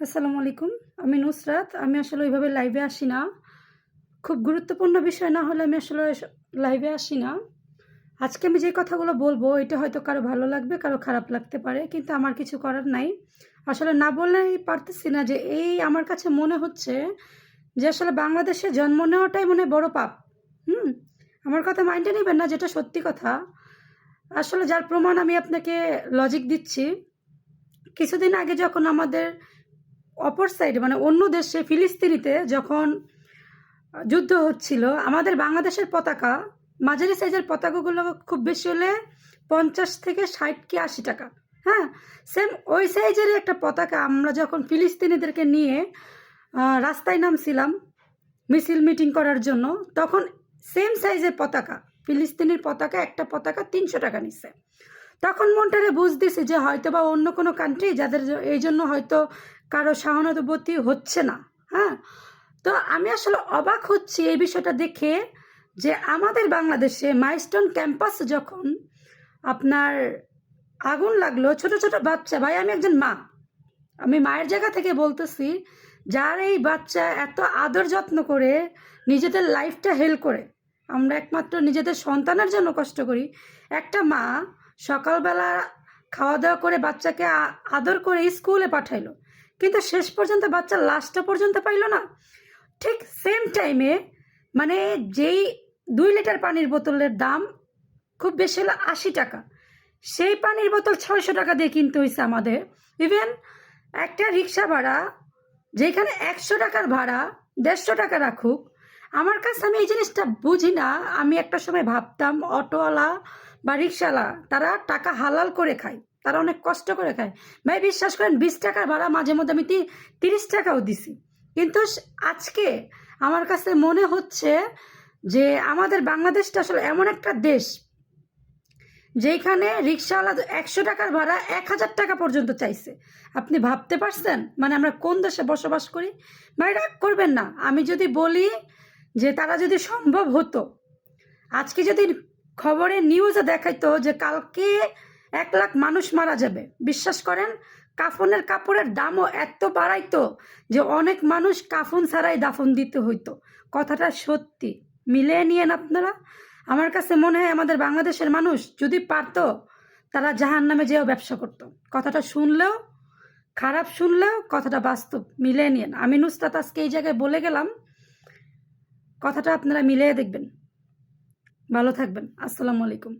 আসসালামু আলাইকুম। আমি নুসরাত। আমি আসলে ওইভাবে লাইভে আসি না। খুব গুরুত্বপূর্ণ বিষয় না হলে আমি আসলে লাইভে আসি না। আজকে আমি যে কথাগুলো বলবো এটা হয়তো কারো ভালো লাগবে, কারো খারাপ লাগতে পারে। কিন্তু আমার কিছু করার নাই। আসলে না বললেই পারতেছি না যে আমার কাছে মনে হচ্ছে যে আসলে বাংলাদেশে জন্ম নেওয়াটাই মনে হয় বড় পাপ। হুম? আমার কথা মাইন্ডে নিবেন না, যেটা সত্যি কথা। আসলে যার প্রমাণ আমি আপনাকে লজিক দিচ্ছি। কিছুদিন আগে যখন আমাদের অপর সাইডে মানে অন্য দেশে ফিলিস্তিনিতে যখন যুদ্ধ হচ্ছিল, আমাদের বাংলাদেশের পতাকা, মাঝারি সাইজের পতাকাগুলো খুব বেশি হলে 50 থেকে 60 কি 80 টাকা। হ্যাঁ, সেম ওই সাইজের একটা পতাকা আমরা যখন ফিলিস্তিনিদেরকে নিয়ে রাস্তায় নামছিলাম মিছিল মিটিং করার জন্য, তখন সেম সাইজের পতাকা, ফিলিস্তিনির পতাকা, একটা পতাকা 300 টাকা নিচ্ছে। তখন মনটারে বুঝতেছি যে হয়তো বা অন্য কোনো কান্ট্রি যাদের এই জন্য হয়তো কারো সহানুভূতি হচ্ছে না। হ্যাঁ, তো আমি আসলে অবাক হচ্ছি এই বিষয়টা দেখে যে আমাদের বাংলাদেশে মাইলস্টোন ক্যাম্পাস যখন আপনার আগুন লাগলো, ছোট ছোট বাচ্চা, ভাই আমি একজন মা, আমি মায়ের জায়গা থেকে বলতেছি, যার এই বাচ্চা এত আদর যত্ন করে নিজেদের লাইফটা হেল্প করে, আমরা একমাত্র নিজেদের সন্তানের জন্য কষ্ট করি, একটা মা সকালবেলা খাওয়া দাওয়া করে বাচ্চাকে আদর করে স্কুলে পাঠাইলো, কিন্তু শেষ পর্যন্ত বাচ্চা লাস্টটা পর্যন্ত পাইলো না। ঠিক সেম টাইমে মানে যেই 2 লিটার পানির বোতলের দাম খুব বেশি হলো 80 টাকা, সেই পানির বোতল 600 টাকা দিয়ে কিনতে হয়েছে আমাদের। ইভেন একটা রিক্সা ভাড়া যেখানে 100 টাকার ভাড়া 150 টাকা রাখুক, আমার কাছে আমি এই জিনিসটা বুঝি না। আমি একটা সময় ভাবতাম অটোওয়ালা বা রিক্সাওয়ালা তারা টাকা হালাল করে খায়, তারা অনেক কষ্ট করে খায়। ভাই বিশ্বাস করেন, 20 টাকার ভাড়া মাঝে মধ্যে আমি 30 টাকাও দিছি। কিন্তু আজকে আমার কাছে মনে হচ্ছে যে আমাদের বাংলাদেশটা আসলে এমন একটা দেশ যেখানে রিক্সাওয়ালা 100 টাকার ভাড়া 1000 টাকা পর্যন্ত চাইছে। আপনি ভাবতে পারছেন মানে আমরা কোন দেশে বসবাস করি? ভাই রাগ করবেন না, আমি যদি বলি যে তারা যদি সম্ভব হতো, আজকে যদি খবরে নিউজে দেখাইতো যে কালকে 1 লাখ মানুষ মারা যাবে, বিশ্বাস করেন কাফনের কাপড়ের দামও এত বাড়াইতো যে অনেক মানুষ কাফন ছাড়াই দাফন দিতে হইতো। কথাটা সত্যি, মিলিয়ে নিয়েন আপনারা। আমার কাছে মনে হয় আমাদের বাংলাদেশের মানুষ যদি পারতো তারা জাহান্নামে যেও ব্যবসা করতো। কথাটা শুনলেও খারাপ, শুনলেও কথাটা বাস্তব, মিলিয়ে নিয়েন। আমি নুসরাত আজকে এই জায়গায় বলে গেলাম, কথাটা আপনারা মিলিয়ে দেখবেন। ভালো থাকবেন। আসসালামু আলাইকুম।